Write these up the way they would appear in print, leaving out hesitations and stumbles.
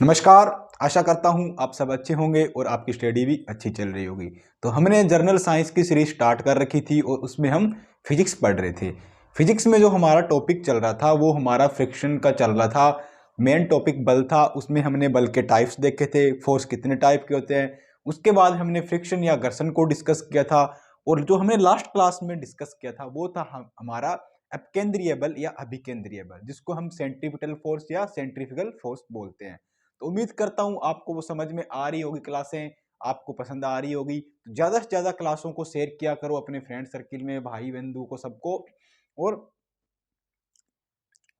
नमस्कार। आशा करता हूँ आप सब अच्छे होंगे और आपकी स्टडी भी अच्छी चल रही होगी। तो हमने जर्नल साइंस की सीरीज स्टार्ट कर रखी थी और उसमें हम फिजिक्स पढ़ रहे थे। फिजिक्स में जो हमारा टॉपिक चल रहा था वो हमारा फ्रिक्शन का चल रहा था। मेन टॉपिक बल था, उसमें हमने बल के टाइप्स देखे थे, फोर्स कितने टाइप के होते हैं। उसके बाद हमने फ्रिक्शन या घर्षण को डिस्कस किया था और जो हमने लास्ट क्लास में डिस्कस किया था वो था हमारा अपकेंद्रीय बल या अभिकेंद्रीय बल, जिसको हम सेंट्रीपिटल फोर्स या सेंट्रीफ्यूगल फोर्स बोलते हैं। तो उम्मीद करता हूं आपको वो समझ में आ रही होगी, क्लासें आपको पसंद आ रही होगी। तो ज्यादा से ज्यादा क्लासों को शेयर किया करो अपने फ्रेंड सर्किल में, भाई बंधु को, सबको। और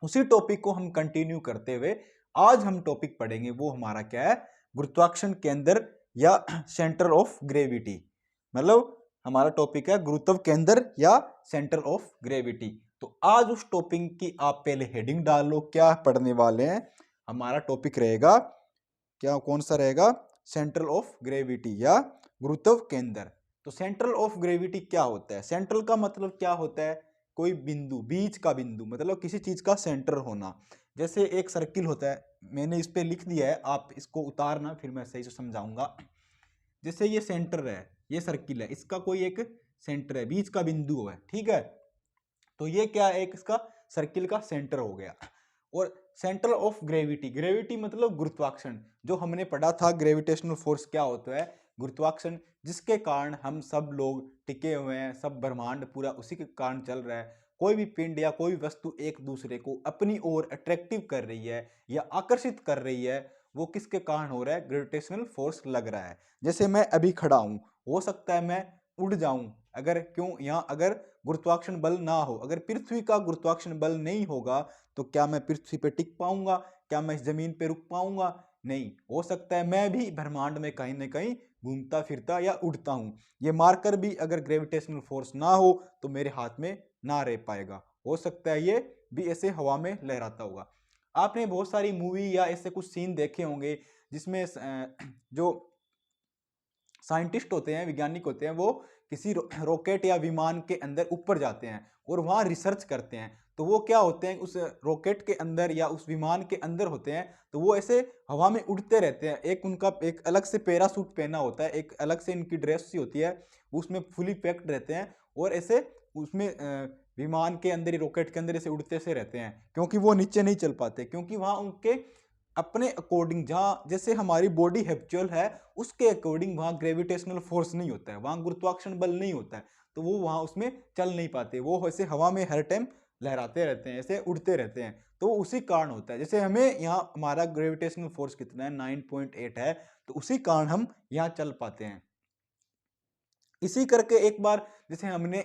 उसी टॉपिक को हम कंटिन्यू करते हुए आज हम टॉपिक पढ़ेंगे, वो हमारा क्या है, गुरुत्वाकर्षण केंद्र या सेंटर ऑफ ग्रेविटी। मतलब हमारा टॉपिक है गुरुत्व केंद्र या सेंटर ऑफ ग्रेविटी। तो आज उस टॉपिक की आप पहले हेडिंग डाल लो, क्या पढ़ने वाले हैं। हमारा टॉपिक रहेगा क्या, कौन सा रहेगा, सेंट्रल ऑफ ग्रेविटी या गुरुत्व केंद्र। तो सेंट्रल ऑफ ग्रेविटी क्या होता है? सेंट्रल का मतलब क्या होता है? कोई बिंदु, बीच का बिंदु, मतलब किसी चीज का सेंटर होना। जैसे एक सर्किल होता है, मैंने इस पे लिख दिया है, आप इसको उतारना, फिर मैं सही से समझाऊंगा। जैसे ये सेंटर है, ये सर्किल है, इसका कोई एक सेंटर है, बीच का बिंदु है, ठीक है। तो ये क्या है, एक इसका सर्किल का सेंटर हो गया। और सेंटर ऑफ ग्रेविटी, ग्रेविटी मतलब गुरुत्वाकर्षण। जो हमने पढ़ा था ग्रेविटेशनल फोर्स क्या होता है, गुरुत्वाकर्षण, जिसके कारण हम सब लोग टिके हुए हैं, सब ब्रह्मांड पूरा उसी के कारण चल रहा है। कोई भी पिंड या कोई भी वस्तु एक दूसरे को अपनी ओर अट्रैक्टिव कर रही है या आकर्षित कर रही है, वो किसके कारण हो रहा है? ग्रेविटेशनल फोर्स लग रहा है। जैसे मैं अभी खड़ा हूं, हो सकता है मैं उड़ जाऊं, अगर क्यों, यहाँ अगर गुरुत्वाकर्षण बल ना हो, अगर पृथ्वी का गुरुत्वाकर्षण बल नहीं होगा तो क्या मैं पृथ्वी पे टिक पाऊंगा? क्या मैं इस जमीन पे रुक पाऊंगा? नहीं। हो सकता है मैं भी ब्रह्मांड में कहीं ना कहीं घूमता फिरता या उड़ता हूं। ये मार्कर भी अगर ग्रेविटेशनल फोर्स ना हो तो मेरे हाथ में ना रह पाएगा। हो सकता है ये भी ऐसे हवा में लहराता होगा। आपने बहुत सारी मूवी या ऐसे कुछ सीन देखे होंगे जिसमें जो साइंटिस्ट होते हैं, वैज्ञानिक होते हैं, वो किसी रॉकेट या विमान के अंदर ऊपर जाते हैं और वहां रिसर्च करते हैं। तो वो क्या होते हैं, उस रॉकेट के अंदर या उस विमान के अंदर होते हैं, तो वो ऐसे हवा में उड़ते रहते हैं। एक उनका एक अलग से पैरासूट पहना होता है, एक अलग से इनकी ड्रेस सी होती है, उसमें फुली पैक्ड रहते हैं और ऐसे उसमें विमान के अंदर ही, रॉकेट के अंदर ऐसे उड़ते से रहते हैं, क्योंकि वो नीचे नहीं चल पाते, क्योंकि वहां उनके अपने अकॉर्डिंग, जहाँ जैसे हमारी बॉडी हैप्चुअल है उसके अकॉर्डिंग वहां ग्रेविटेशनल फोर्स नहीं होता है, वहां गुरुत्वाकर्षण बल नहीं होता है, तो वो वहां उसमें चल नहीं पाते, वो ऐसे हवा में हर टाइम लहराते रहते हैं, ऐसे उड़ते रहते हैं। तो उसी कारण होता है, जैसे हमें यहाँ हमारा ग्रेविटेशनल फोर्स कितना है, 9.8 है, तो उसी कारण हम यहाँ चल पाते हैं। इसी करके एक बार जैसे हमने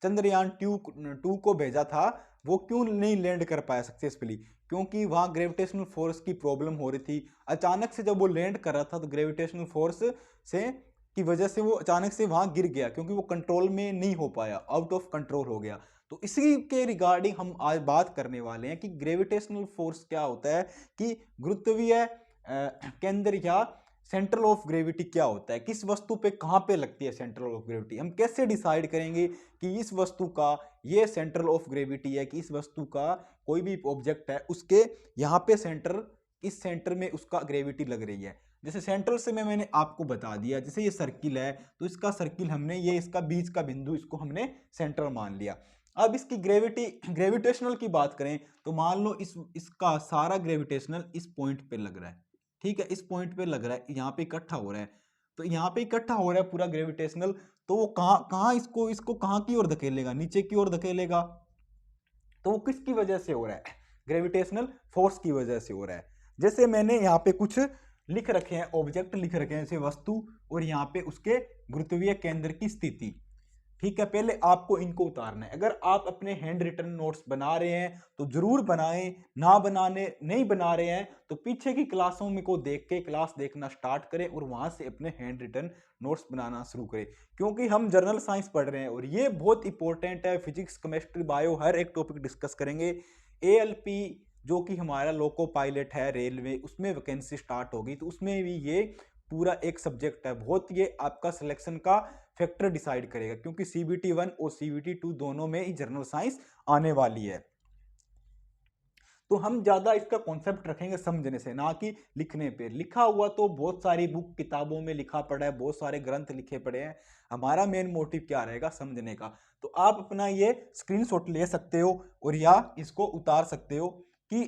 चंद्रयान टू को भेजा था, वो क्यों नहीं लैंड कर पाया सक्सेसफुली? क्योंकि वहां ग्रेविटेशनल फोर्स की प्रॉब्लम हो रही थी। अचानक से जब वो लैंड कर रहा था तो ग्रेविटेशनल फोर्स से की वजह से वो अचानक से वहां गिर गया, क्योंकि वो कंट्रोल में नहीं हो पाया, आउट ऑफ कंट्रोल हो गया। तो इसी के रिगार्डिंग हम आज बात करने वाले हैं कि ग्रेविटेशनल फोर्स क्या होता है, कि गुरुत्वीय केंद्र या सेंट्रल ऑफ ग्रेविटी क्या होता है, किस वस्तु पे कहां पे लगती है सेंट्रल ऑफ ग्रेविटी। हम कैसे डिसाइड करेंगे कि इस वस्तु का ये सेंट्रल ऑफ ग्रेविटी है, कि इस वस्तु का कोई भी ऑब्जेक्ट है उसके यहाँ पे सेंटर, इस सेंटर में उसका ग्रेविटी लग रही है। जैसे सेंट्रल से मैंने आपको बता दिया, जैसे ये सर्किल है तो इसका सर्किल हमने, ये इसका बीच का बिंदु, इसको हमने सेंट्रल मान लिया। अब इसकी ग्रेविटी, ग्रेविटेशनल की बात करें तो मान लो इसका सारा ग्रेविटेशनल इस पॉइंट पे लग रहा है, ठीक है, इस पॉइंट पे लग रहा है, यहाँ पे इकट्ठा हो रहा है। तो यहाँ पे इकट्ठा हो रहा है पूरा ग्रेविटेशनल, तो वो कहाँ कहाँ इसको इसको कहाँ की ओर धकेलेगा? नीचे की ओर धकेलेगा। तो वो किसकी वजह से हो रहा है? ग्रेविटेशनल फोर्स की वजह से हो रहा है। जैसे मैंने यहाँ पे कुछ लिख रखे हैं, ऑब्जेक्ट लिख रखे हैं, जैसे वस्तु, और यहाँ पे उसके गुरुत्वीय केंद्र की स्थिति, ठीक है। पहले आपको इनको उतारना है। अगर आप अपने हैंड रिटन नोट्स बना रहे हैं तो जरूर बनाएं, ना बनाने नहीं बना रहे हैं तो पीछे की क्लासों में को देख के क्लास देखना स्टार्ट करें और वहां से अपने हैंड रिटन नोट्स बनाना शुरू करें, क्योंकि हम जर्नल साइंस पढ़ रहे हैं और ये बहुत इंपॉर्टेंट है। फिजिक्स, केमिस्ट्री, बायो, हर एक टॉपिक डिस्कस करेंगे। एएलपी जो कि हमारा लोको पायलट है रेलवे, उसमें वैकेंसी स्टार्ट होगी, तो उसमें भी ये पूरा एक सब्जेक्ट है बहुत, ये आपका सिलेक्शन का फैक्टर डिसाइड करेगा, क्योंकि CBT 1 और CBT 2 दोनों में ही जनरल साइंस आने वाली है। तो हम ज्यादा इसका कॉन्सेप्ट रखेंगे समझने से, ना कि लिखने पे। लिखा हुआ तो बहुत सारी बुक किताबों में लिखा पड़ा है, बहुत सारे ग्रंथ लिखे पड़े हैं, हमारा मेन मोटिव क्या रहेगा, समझने का। तो आप अपना ये स्क्रीनशॉट ले सकते हो और या इसको उतार सकते हो कि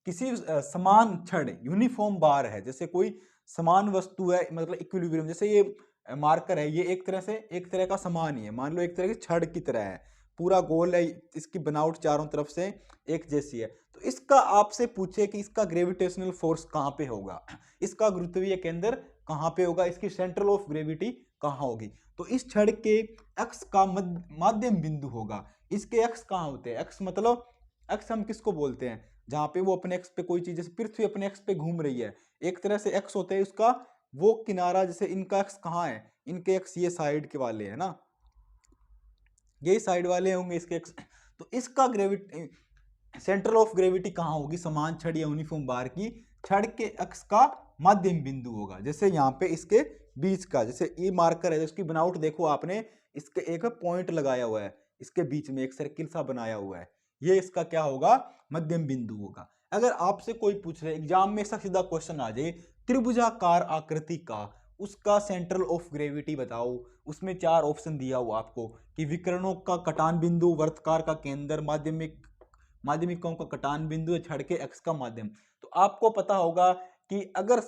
किसी समान छड़ यूनिफॉर्म बार है, जैसे कोई समान वस्तु है, मतलब इक्विलिब्रियम, जैसे ये मार्कर है, ये एक तरह का समान ही है, मान लो एक तरह की छड़ की तरह है, पूरा गोल है, इसकी बनावट चारों तरफ से एक जैसी है। तो इसका आपसे पूछे कि इसका ग्रेविटेशनल फोर्स कहाँ पे होगा, इसका गुरुत्वीय केंद्र कहाँ पे होगा, इसकी सेंट्रल ऑफ ग्रेविटी कहाँ होगी, तो इस छड़ के एक्स का माध्यम बिंदु होगा। इसके एक्स कहाँ होते हैं, एक्स मतलब एक्स हम किसको बोलते हैं, जहां पे वो अपने एक्स पे कोई चीज, जैसे पृथ्वी अपने एक्स पे घूम रही है, एक तरह से एक्स होते हैं उसका वो किनारा, जैसे इनका एक्स कहाँ है, इनके एक्स ये साइड के वाले है ना, ये साइड वाले होंगे इसके एक्स। तो इसका ग्रेविटी सेंट्रल ऑफ ग्रेविटी कहाँ होगी, समान छड़ या यूनिफॉर्म बार की छड़ के एक्स का माध्यम बिंदु होगा। जैसे यहाँ पे इसके बीच का, जैसे ये मार्कर है, इसकी बनावट देखो आपने, इसके एक पॉइंट लगाया हुआ है, इसके बीच में एक सर्किल सा बनाया हुआ है, ये इसका क्या होगा, मध्यम बिंदु होगा। अगर आपसे कोई पूछ रहे एग्जाम में, ऐसा सीधा क्वेश्चन आ जाए, त्रिभुजाकार आकृति का उसका सेंट्रल ऑफ ग्रेविटी बताओ, उसमें 4 ऑप्शन दिया हुआ आपको कि विकर्णों का कटान बिंदु, वर्तकार का केंद्र, माध्यमिकों का कटान बिंदु, छड़ के एक्स का माध्यम। तो आपको पता होगा कि अगर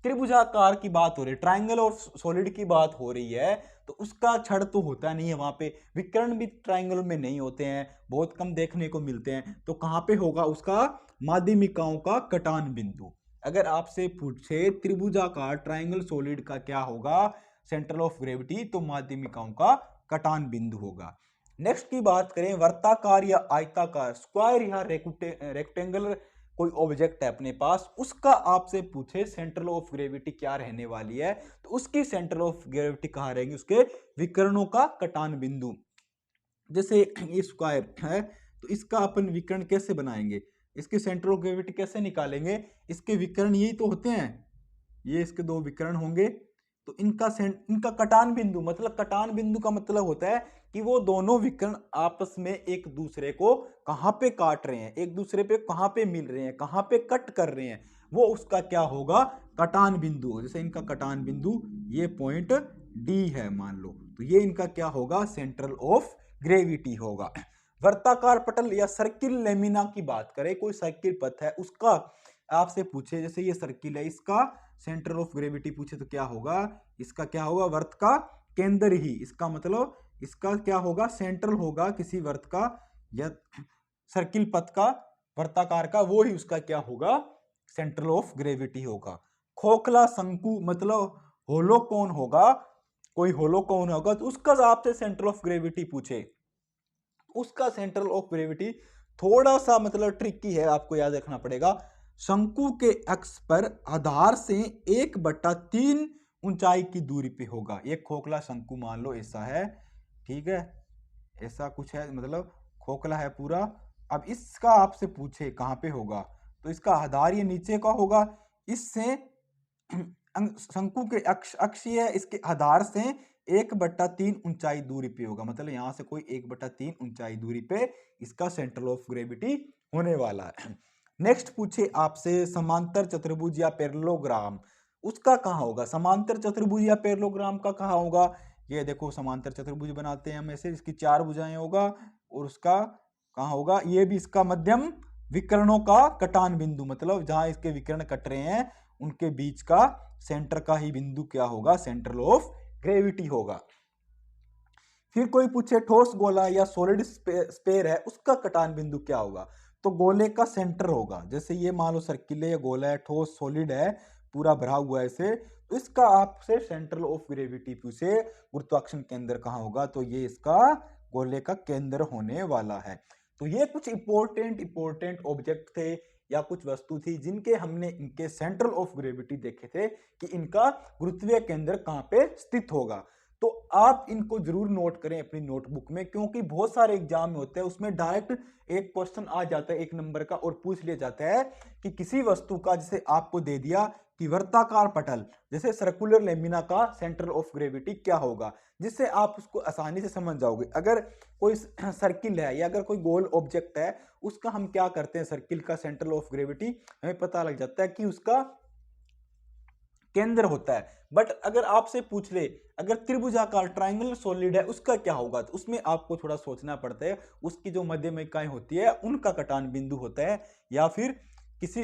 त्रिभुजाकार की बात हो रही है, ट्राइंगल और सॉलिड की बात हो रही है, तो उसका छड़ तो होता नहीं है वहां पे, विकर्ण भी ट्राइंगल में नहीं होते हैं, बहुत कम देखने को मिलते हैं। तो कहां पे होगा उसका, माध्यमिकाओं का कटान बिंदु। अगर आपसे पूछे त्रिभुजाकार ट्राइंगल सॉलिड का क्या होगा सेंट्रल ऑफ ग्रेविटी, तो माध्यमिकाओं का कटान बिंदु होगा। नेक्स्ट की बात करें, वर्ताकार या आयताकार, स्क्वायर या रेक्टेंगुलर कोई ऑब्जेक्ट है अपने पास, उसका आपसे पूछे सेंट्रल ऑफ ग्रेविटी क्या रहने वाली है, तो उसकी सेंट्रल ऑफ ग्रेविटी कहाँ रहेगी, उसके विकर्णों का कटान बिंदु। जैसे ये स्क्वायर है, तो इसका अपन विकर्ण कैसे बनाएंगे, इसकी सेंट्रल ऑफ ग्रेविटी कैसे निकालेंगे, इसके विकर्ण यही तो होते हैं, ये इसके 2 विकर्ण होंगे, तो इनका कटान बिंदु, मतलब कटान बिंदु का मतलब होता है कि वो दोनों विकर्ण आपस में एक दूसरे को कहां पे काट रहे हैं, एक दूसरे पे कहां पे मिल रहे हैं, कहां पे कट कर रहे हैं, वो उसका क्या होगा, कटान बिंदु। जैसे इनका कटान बिंदु ये पॉइंट डी है मान लो, तो ये इनका क्या होगा, सेंट्रल ऑफ ग्रेविटी होगा। वर्ताकार पटल या सर्किल लेमिना की बात करें, कोई सर्किल पथ है उसका आपसे पूछे, जैसे ये सर्किल है, इसका सेंटर ऑफ ग्रेविटी पूछे तो क्या होगा, इसका क्या होगा, वर्त का केंद्र ही, इसका मतलब इसका क्या होगा, सेंट्रल होगा किसी वर्त का या सर्किल पथ का, वर्ताकार का, वो ही उसका क्या होगा, सेंट्रल ऑफ ग्रेविटी होगा। खोखला शंकु मतलब होलोकोन होगा, कोई होलोकोन होगा, तो उसका आपसे सेंट्रल ऑफ ग्रेविटी पूछे, उसका सेंट्रल ऑफ ग्रेविटी थोड़ा सा मतलब ट्रिकी है, आपको याद रखना पड़ेगा। शंकु के अक्ष पर आधार से 1/3 ऊंचाई की दूरी पे होगा। एक खोखला शंकु मान लो ऐसा है, ठीक है, ऐसा कुछ है, मतलब खोखला है पूरा। अब इसका आपसे पूछे कहां पे होगा, तो इसका आधार ये नीचे का होगा, इससे शंकु के अक्षीय इसके आधार से 1/3 ऊंचाई दूरी पे होगा, मतलब यहां से कोई 1/3 ऊंचाई दूरी पे इसका सेंट्रल ऑफ ग्रेविटी होने वाला है। नेक्स्ट पूछे आपसे समांतर चतुर्भुज या पैरेललोग्राम, उसका कहाँ होगा, समांतर चतुर्भुज या पैरेललोग्राम का कहाँ होगा, ये देखो समांतर चतुर्भुज बनाते हैं हम ऐसे, इसकी 4 भुजाएं होगा, और उसका कहाँ होगा, ये भी इसका मध्यम विकर्णों का कटान बिंदु, मतलब जहां इसके विकर्ण कट रहे हैं उनके बीच का सेंटर का ही बिंदु क्या होगा, सेंट्रल ऑफ ग्रेविटी होगा। फिर कोई पूछे ठोस गोला या सॉलिड स्फीयर है, उसका कटान बिंदु क्या होगा, तो गोले का सेंटर होगा, जैसे ये मान लो सर्किल है, गोला है, ठोस सॉलिड है, पूरा भरा हुआ है इसे, तो इसका आपसे सेंट्रल ऑफ ग्रेविटी पूछे, गुरुत्वाकर्षण केंद्र कहाँ होगा, तो ये इसका गोले का केंद्र होने वाला है। तो ये कुछ इंपॉर्टेंट ऑब्जेक्ट थे या कुछ वस्तु थी जिनके हमने इनके सेंट्रल ऑफ ग्रेविटी देखे थे कि इनका गुरुत्वीय केंद्र कहाँ पे स्थित होगा। तो आप इनको जरूर नोट करें अपनी नोटबुक में, क्योंकि बहुत सारे एग्जाम में होते हैं, उसमें डायरेक्ट एक क्वेश्चन आ जाता है 1 नंबर का और पूछ लिया जाता है कि किसी वस्तु का, जैसे आपको दे दिया कि वर्ताकार पटल जैसे सर्कुलर लेमिना का सेंटर ऑफ ग्रेविटी क्या होगा, जिससे आप उसको आसानी से समझ जाओगे। अगर कोई सर्किल है या अगर कोई गोल ऑब्जेक्ट है, उसका हम क्या करते हैं, सर्किल का सेंटर ऑफ ग्रेविटी हमें पता लग जाता है कि उसका केंद्र होता है। बट अगर आपसे पूछ ले अगर त्रिभुजाकार ट्राइंगल सॉलिड है उसका क्या होगा, तो उसमें आपको थोड़ा सोचना पड़ता है। उसकी जो मध्यम इकाई होती है उनका कटान बिंदु होता है, या फिर किसी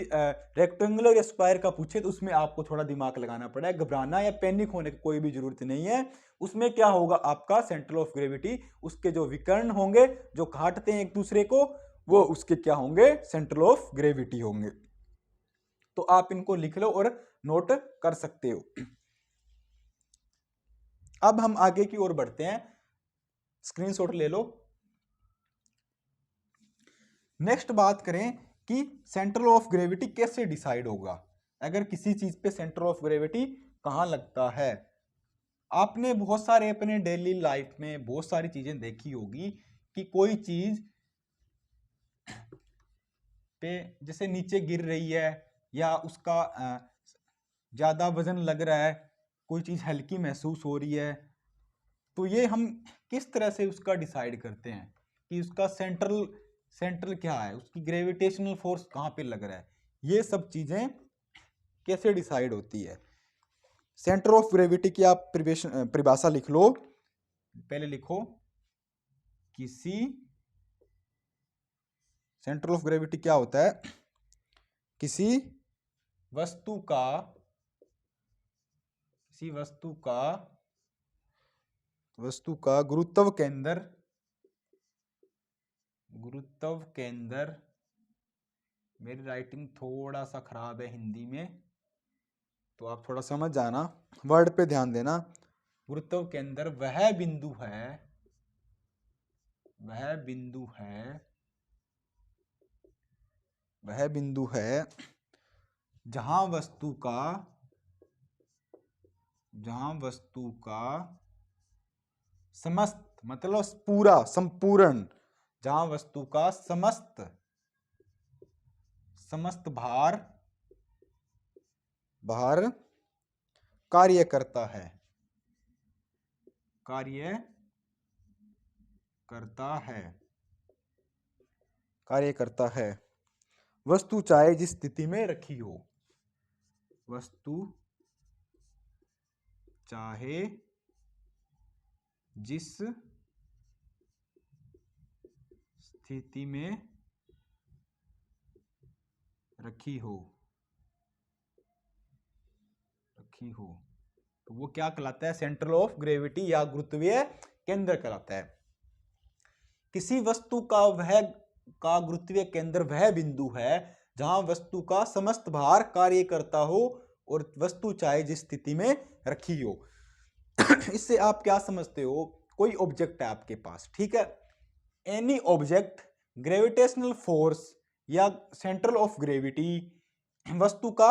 रेक्टेंगुलर या स्क्वायर का पूछे तो उसमें आपको थोड़ा दिमाग लगाना पड़ेगा। घबराना या पैनिक होने की कोई भी जरूरत नहीं है। उसमें क्या होगा, आपका सेंटर ऑफ ग्रेविटी, उसके जो विकर्ण होंगे जो काटते हैं एक दूसरे को, वो उसके क्या होंगे, सेंटर ऑफ ग्रेविटी होंगे। तो आप इनको लिख लो और नोट कर सकते हो। अब हम आगे की ओर बढ़ते हैं, स्क्रीनशॉट ले लो। नेक्स्ट बात करें कि सेंटर ऑफ ग्रेविटी कैसे डिसाइड होगा। अगर किसी चीज पे सेंटर ऑफ ग्रेविटी कहां लगता है, आपने बहुत सारे अपने डेली लाइफ में बहुत सारी चीजें देखी होगी कि कोई चीज पे जैसे नीचे गिर रही है या उसका ज्यादा वजन लग रहा है, कोई चीज हल्की महसूस हो रही है, तो ये हम किस तरह से उसका डिसाइड करते हैं कि उसका सेंट्रल क्या है, उसकी ग्रेविटेशनल फोर्स कहाँ पे लग रहा है, ये सब चीजें कैसे डिसाइड होती है। सेंटर ऑफ ग्रेविटी की आप परिभाषा लिख लो। पहले लिखो, किसी सेंटर ऑफ ग्रेविटी क्या होता है, किसी वस्तु का गुरुत्व केंद्र, मेरी राइटिंग थोड़ा सा खराब है हिंदी में, तो आप थोड़ा समझ जाना, वर्ड पे ध्यान देना। गुरुत्व केंद्र वह बिंदु है जहां वस्तु का समस्त, मतलब पूरा, संपूर्ण, जहां वस्तु का समस्त भार कार्य करता है, वस्तु चाहे जिस स्थिति में रखी हो, तो वो क्या कहलाता है, सेंटर ऑफ ग्रेविटी या गुरुत्वीय केंद्र कहलाता है। किसी वस्तु का गुरुत्वीय केंद्र वह बिंदु है जहां वस्तु का समस्त भार कार्य करता हो और वस्तु चाहे जिस स्थिति में रखी हो। इससे आप क्या समझते हो, कोई ऑब्जेक्ट है आपके पास, ठीक है, एनी ऑब्जेक्ट, ग्रेविटेशनल फोर्स या सेंट्रल ऑफ ग्रेविटी, वस्तु का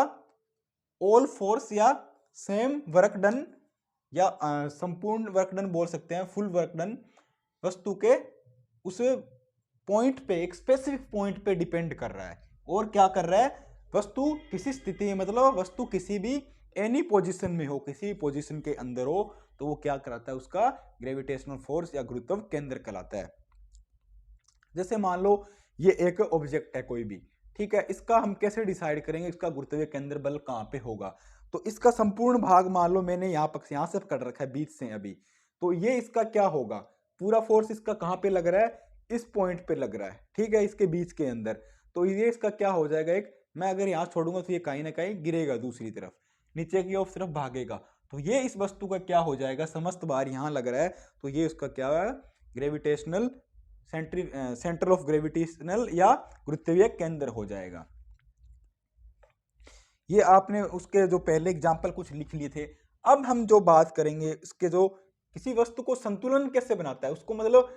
ऑल फोर्स या सेम वर्क डन या संपूर्ण वर्क डन बोल सकते हैं, फुल वर्क डन, वस्तु के उस पॉइंट पे, एक स्पेसिफिक पॉइंट पे डिपेंड कर रहा है। और क्या कर रहा है, वस्तु किसी स्थिति में, मतलब वस्तु किसी भी एनी पोजीशन में हो, किसी भी पोजीशन के अंदर हो, तो वो क्या कराता है, उसका ग्रेविटेशनल फोर्स या गुरुत्व केंद्र कहलाता है। जैसे मान लो ये एक ऑब्जेक्ट है कोई भी, ठीक है, इसका हम कैसे डिसाइड करेंगे इसका गुरुत्वीय केंद्र बल कहाँ पे होगा। तो इसका संपूर्ण भाग मान लो मैंने यहाँ से कर रखा है बीच से अभी, तो ये इसका क्या होगा, पूरा फोर्स इसका कहाँ पे लग रहा है, इस पॉइंट पे लग रहा है, ठीक है, इसके बीच के अंदर। तो ये इसका क्या हो जाएगा, एक मैं अगर यहाँ छोड़ूंगा तो ये कहीं ना कहीं गिरेगा, दूसरी तरफ नीचे की तरफ भागेगा, तो ये इस वस्तु का क्या हो जाएगा, समस्त भार यहाँ लग रहा है, तो ये उसका क्या है, ग्रेविटेशनल सेंटर ऑफ ग्रेविटेशनल या गुरुत्वीय केंद्र हो जाएगा। ये आपने उसके जो पहले एग्जाम्पल कुछ लिख लिए थे। अब हम जो बात करेंगे इसके जो किसी वस्तु को संतुलन कैसे बनाता है, उसको मतलब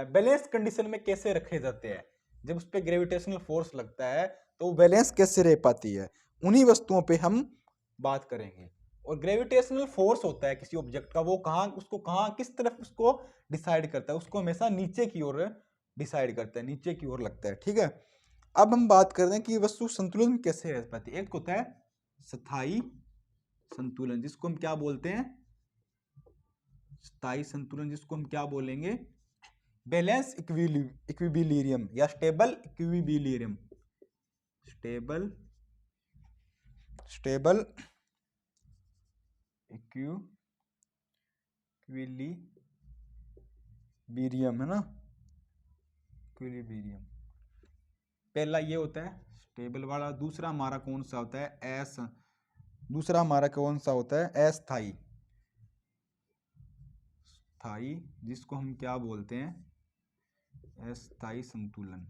बैलेंस कंडीशन में कैसे रखे जाते हैं, जब उस पर ग्रेविटेशनल फोर्स लगता है तो बैलेंस कैसे रह पाती है, उन्हीं वस्तुओं पे हम बात करेंगे। और ग्रेविटेशनल फोर्स होता है किसी ऑब्जेक्ट का, वो कहाँ किस तरफ उसको डिसाइड करता है, उसको हमेशा नीचे की ओर डिसाइड करता है, नीचे की ओर लगता है, ठीक है। अब हम बात करते हैं कि वस्तु संतुलन कैसे रह पाती है। एक होता है स्थायी संतुलन, जिसको हम क्या बोलते हैं, स्थायी संतुलन, जिसको हम क्या बोलेंगे, बैलेंस इक्विलिब्रियम या स्टेबल इक्विलिब्रियम, स्टेबल इक्विलिब्रियम है ना, इक्विलिब्रियम पहला ये होता है स्टेबल वाला। दूसरा हमारा कौन सा होता है, दूसरा हमारा कौन सा होता है, अस्थाई, स्थाई, जिसको हम क्या बोलते हैं, अस्थाई संतुलन,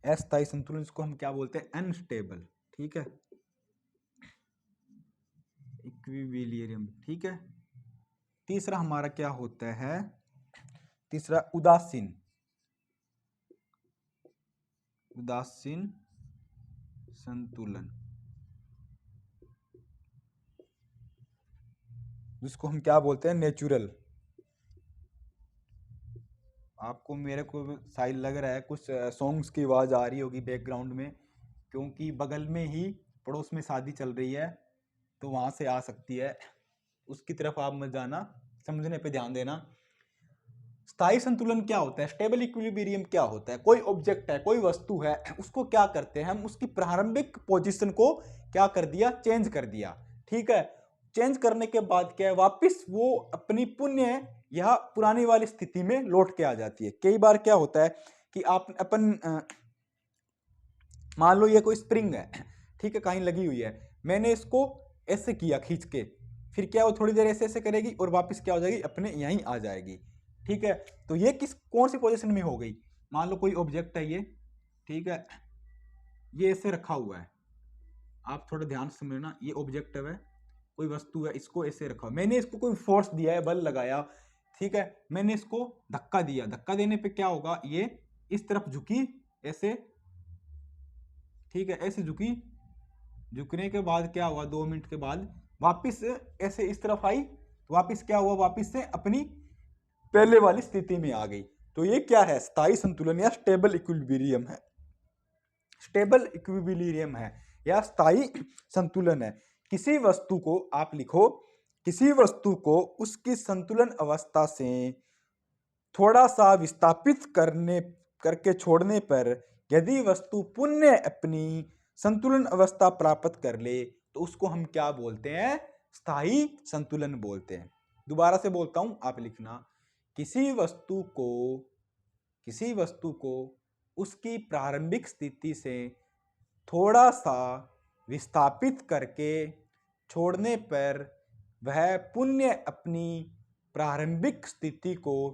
अस्थाई संतुलन, जिसको हम क्या बोलते हैं, अनस्टेबल, ठीक है, इक्विलिब्रियम, ठीक है। तीसरा हमारा क्या होता है, तीसरा उदासीन संतुलन, जिसको हम क्या बोलते हैं, नेचुरल। आपको मेरे को शायद लग रहा है कुछ सॉन्ग्स की आवाज आ रही होगी बैकग्राउंड में, क्योंकि बगल में ही पड़ोस में शादी चल रही है, तो वहां से आ सकती है, उसकी तरफ आप मत जाना, समझने पे ध्यान देना। स्थायी संतुलन क्या होता है, स्टेबल इक्विलिब्रियम क्या होता है, कोई ऑब्जेक्ट है, कोई वस्तु है, उसको क्या करते हैं हम, उसकी प्रारंभिक पोजीशन को क्या कर दिया, चेंज कर दिया, ठीक है। चेंज करने के बाद क्या है, वापस वो अपनी पुण्य या पुरानी वाली स्थिति में लौट के आ जाती है। कई बार क्या होता है कि आप मान लो ये कोई स्प्रिंग है, ठीक है, कहीं लगी हुई है, मैंने इसको ऐसे किया खींच के, फिर क्या वो थोड़ी देर ऐसे ऐसे करेगी और वापस क्या हो जाएगी, अपने यहीं आ जाएगी, ठीक है। तो ये कौन सी पोजीशन में हो गई, मान लो कोई ऑब्जेक्ट है ये, ठीक है, ये ऐसे रखा हुआ है, आप थोड़ा ध्यान से समझना, ये ऑब्जेक्ट है, कोई वस्तु है, इसको ऐसे रखा, मैंने इसको कोई फोर्स दिया है, बल लगाया, ठीक है, मैंने इसको धक्का दिया, धक्का देने पे क्या होगा, ये इस तरफ झुकी ऐसे, ठीक है, ऐसे झुकी, झुकने के बाद क्या हुआ, 2 मिनट के बाद वापस ऐसे इस तरफ आई, वापस क्या हुआ, वापस से अपनी पहले वाली स्थिति में आ गई। तो ये क्या है, स्थायी संतुलन या स्टेबल इक्विलिब्रियम है, स्टेबल इक्विलिब्रियम है या स्थायी संतुलन है। किसी वस्तु को आप लिखो, किसी वस्तु को उसकी संतुलन अवस्था से थोड़ा सा विस्थापित करके छोड़ने पर यदि वस्तु पुनः अपनी संतुलन अवस्था प्राप्त कर ले तो उसको हम क्या बोलते हैं, स्थायी संतुलन बोलते हैं। दोबारा से बोलता हूं, आप लिखना, किसी वस्तु को उसकी प्रारंभिक स्थिति से थोड़ा सा विस्थापित करके छोड़ने पर वह पुनः अपनी प्रारंभिक स्थिति को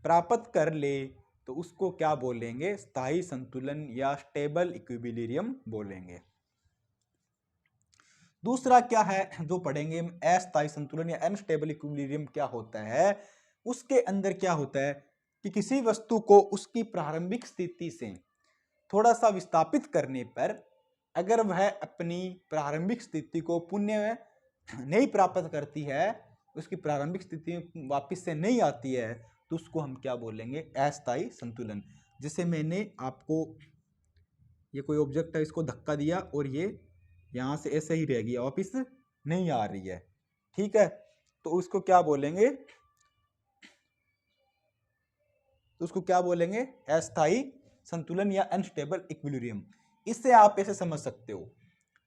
प्राप्त कर ले तो उसको क्या बोलेंगे, स्थायी संतुलन या स्टेबल इक्विलिब्रियम बोलेंगे। दूसरा क्या है जो पढ़ेंगे, अस्थायी संतुलन या अनस्टेबल इक्विलिब्रियम क्या होता है। उसके अंदर क्या होता है कि किसी वस्तु को उसकी प्रारंभिक स्थिति से थोड़ा सा विस्थापित करने पर अगर वह अपनी प्रारंभिक स्थिति को पुनः नहीं प्राप्त करती है, उसकी प्रारंभिक स्थिति में वापस से नहीं आती है, तो उसको हम क्या बोलेंगे, अस्थायी संतुलन। जैसे मैंने आपको, ये कोई ऑब्जेक्ट है, इसको धक्का दिया और ये यहां से ऐसे ही रह गया, वापस नहीं आ रही है, ठीक है, तो उसको क्या बोलेंगे, अस्थायी संतुलन या अनस्टेबल इक्विलिब्रियम। इससे आप ऐसे समझ सकते हो,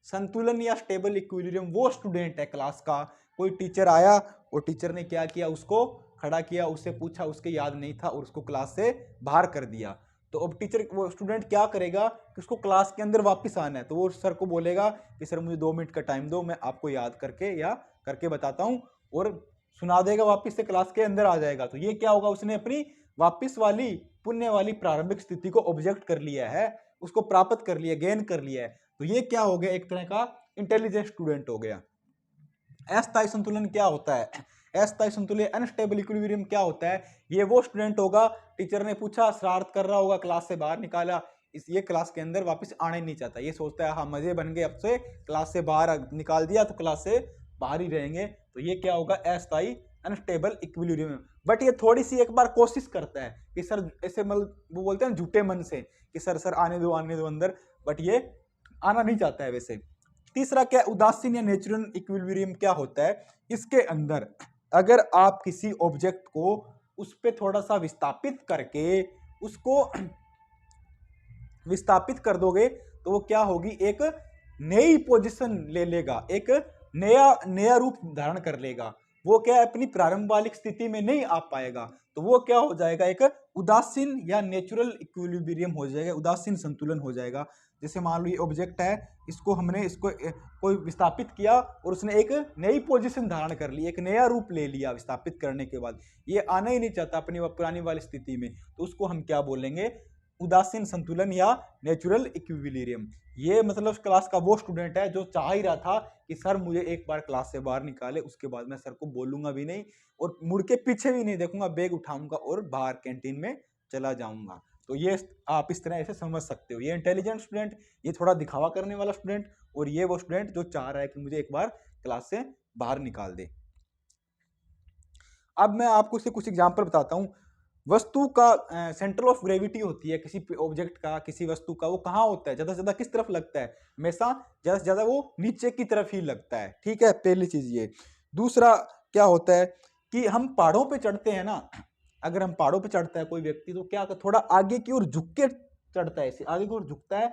संतुलन या स्टेबल इक्विलिब्रियम वो स्टूडेंट है क्लास का, कोई टीचर आया और टीचर ने क्या किया, उसको खड़ा किया, उससे पूछा, उसके याद नहीं था और उसको क्लास से बाहर कर दिया, तो अब टीचर, वो स्टूडेंट क्या करेगा कि उसको क्लास के अंदर वापस आना है, तो वो सर को बोलेगा कि सर मुझे 2 मिनट का टाइम दो, मैं आपको याद करके बताता हूँ, और सुना देगा, वापस से क्लास के अंदर आ जाएगा। तो ये क्या होगा, उसने अपनी वापस वाली पुण्य वाली प्रारंभिक स्थिति को ऑब्जेक्ट कर लिया है, उसको प्राप्त कर लिया, गेन कर लिया है, तो ये क्या हो गया, एक तरह का इंटेलिजेंट स्टूडेंट हो गया। अस्थायी संतुलन क्या होता है, अस्थायी संतुलन अनस्टेबल इक्विलिब्रियम क्या होता है, ये वो स्टूडेंट होगा, टीचर ने पूछा, शरारत कर रहा होगा, क्लास से बाहर निकाला, ये क्लास के अंदर वापस आने नहीं चाहता, ये सोचता है हाँ मजे बन गए, अब से क्लास से बाहर निकाल दिया तो क्लास से बाहर ही रहेंगे, तो ये क्या होगा, अस्थायी अनस्टेबल इक्विलिब्रियम। बट ये थोड़ी सी एक बार कोशिश करता है कि सर ऐसे, मतलब वो बोलते हैं झूठे मन से कि सर आने दो अंदर, बट ये आना नहीं चाहता है वैसे। तीसरा क्या, उदासीन या नेचुरल इक्विलिब्रियम क्या होता है, इसके अंदर अगर आप किसी ऑब्जेक्ट को उस पर थोड़ा सा विस्थापित करके उसको विस्थापित कर दोगे तो वो क्या होगी, एक नई पोजीशन ले लेगा, एक नया नया रूप धारण कर लेगा। वो क्या है, अपनी प्रारंभिक स्थिति में नहीं आ पाएगा, तो वो क्या हो जाएगा, एक उदासीन या नेचुरल इक्विलिब्रियम हो जाएगा, उदासीन संतुलन हो जाएगा। जैसे मान लो ये ऑब्जेक्ट है, इसको कोई विस्थापित किया और उसने एक नई पोजीशन धारण कर ली, एक नया रूप ले लिया विस्थापित करने के बाद, ये आना ही नहीं चाहता अपनी पुरानी वाली स्थिति में, तो उसको हम क्या बोलेंगे, उदासीन संतुलन या नेचुरल इक्विलिब्रियम। ये मतलब क्लास का वो स्टूडेंट है जो चाह ही रहा था कि सर मुझे एक बार क्लास से बाहर निकाले, उसके बाद मैं सर को बोलूंगा भी नहीं और मुड़ के पीछे भी नहीं देखूंगा, बैग उठाऊंगा और बाहर कैंटीन में चला जाऊंगा। तो ये आप इस तरह ऐसे समझ सकते हो, ये इंटेलिजेंट स्टूडेंट, ये थोड़ा दिखावा करने वाला स्टूडेंट, और ये वो स्टूडेंट जो चाह रहा है कि मुझे एक बार क्लास से बाहर निकाल दे। अब मैं आपको इसके कुछ एग्जाम्पल बताता हूँ। वस्तु का सेंटर ऑफ ग्रेविटी होती है किसी ऑब्जेक्ट का, किसी वस्तु का, वो कहाँ होता है, ज्यादा से ज्यादा किस तरफ लगता है, हमेशा ज्यादा से ज्यादा वो नीचे की तरफ ही लगता है। ठीक है, पहली चीज ये। दूसरा क्या होता है कि हम पहाड़ों पे चढ़ते हैं ना, अगर हम पहाड़ों पे चढ़ता है कोई व्यक्ति तो क्या थोड़ा आगे की ओर झुक के चढ़ता है, ऐसे आगे की ओर झुकता है।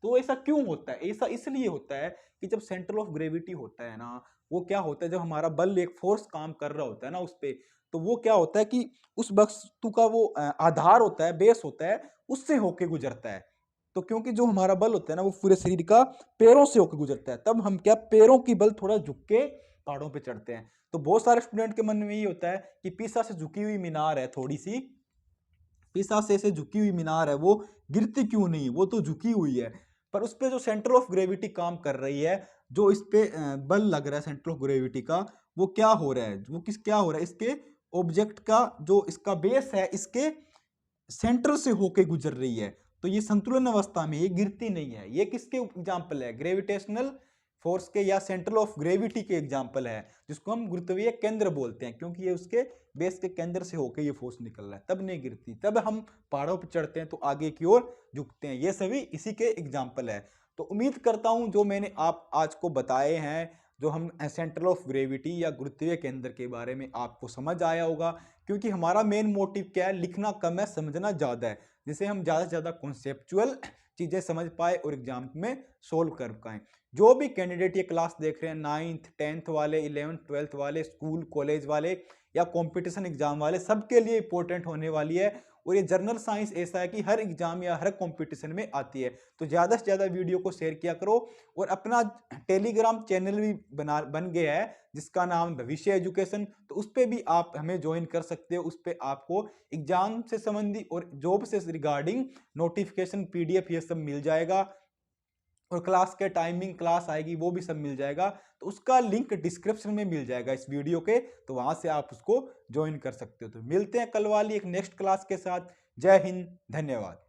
तो ऐसा क्यों होता है, ऐसा इसलिए होता है कि जब सेंटर ऑफ ग्रेविटी होता है ना, वो क्या होता है, जब हमारा बल एक फोर्स काम कर रहा होता है ना उस पे, तो वो क्या होता है कि उस वस्तु का वो आधार होता है, बेस होता है, उससे होके गुजरता है। तो क्योंकि जो हमारा बल होता है ना वो पूरे शरीर का पैरों से होकर गुजरता है, तब हम क्या पैरों की बल थोड़ा झुक के पहाड़ों पे चढ़ते हैं। तो बहुत सारे स्टूडेंट के मन में यही होता है कि पीसा से झुकी हुई मीनार है, थोड़ी सी पीसा से झुकी हुई मीनार है, वो गिरती क्यों नहीं, वो तो झुकी हुई है। पर उस पे जो सेंटर ऑफ ग्रेविटी काम कर रही है, जो इस पे बल लग रहा है सेंटर ऑफ ग्रेविटी का, वो क्या हो रहा है, वो क्या हो रहा है, इसके ऑब्जेक्ट का जो इसका बेस है, इसके सेंटर से होके गुजर रही है। तो ये संतुलन अवस्था में, ये गिरती नहीं है। ये किसके एग्जाम्पल है, ग्रेविटेशनल फोर्स के या सेंटर ऑफ ग्रेविटी के एग्जाम्पल है, जिसको हम गुरुत्वीय केंद्र बोलते हैं, क्योंकि ये उसके बेस के केंद्र से होके ये फोर्स निकल रहा है, तब नहीं गिरती। तब हम पहाड़ों पर चढ़ते हैं तो आगे की ओर झुकते हैं। ये सभी इसी के एग्जाम्पल है। तो उम्मीद करता हूं जो मैंने आप आज को बताए हैं, जो हम सेंटर ऑफ ग्रेविटी या गुरुत्वीय केंद्र के बारे में, आपको समझ आया होगा। क्योंकि हमारा मेन मोटिव क्या है, लिखना कम है, समझना ज़्यादा है, जिससे हम ज़्यादा से ज़्यादा कॉन्सेप्चुअल चीज़ें समझ पाए और एग्जाम में सोल्व कर पाएँ। जो भी कैंडिडेट ये क्लास देख रहे हैं, 9th 10th वाले, 11th 12th वाले, स्कूल कॉलेज वाले या कंपटीशन एग्जाम वाले, सबके लिए इंपॉर्टेंट होने वाली है। और ये जर्नल साइंस ऐसा है कि हर एग्जाम या हर कंपटीशन में आती है। तो ज़्यादा से ज़्यादा वीडियो को शेयर किया करो। और अपना टेलीग्राम चैनल भी बन गया है जिसका नाम भविष्य एजुकेशन, तो उस पर भी आप हमें ज्वाइन कर सकते हो। उस पर आपको एग्जाम से संबंधी और जॉब से रिगार्डिंग नोटिफिकेशन, PDF ये सब मिल जाएगा, और क्लास के टाइमिंग, क्लास आएगी वो भी सब मिल जाएगा। तो उसका लिंक डिस्क्रिप्शन में मिल जाएगा इस वीडियो के, तो वहां से आप उसको ज्वाइन कर सकते हो। तो मिलते हैं कल वाली एक नेक्स्ट क्लास के साथ। जय हिंद, धन्यवाद।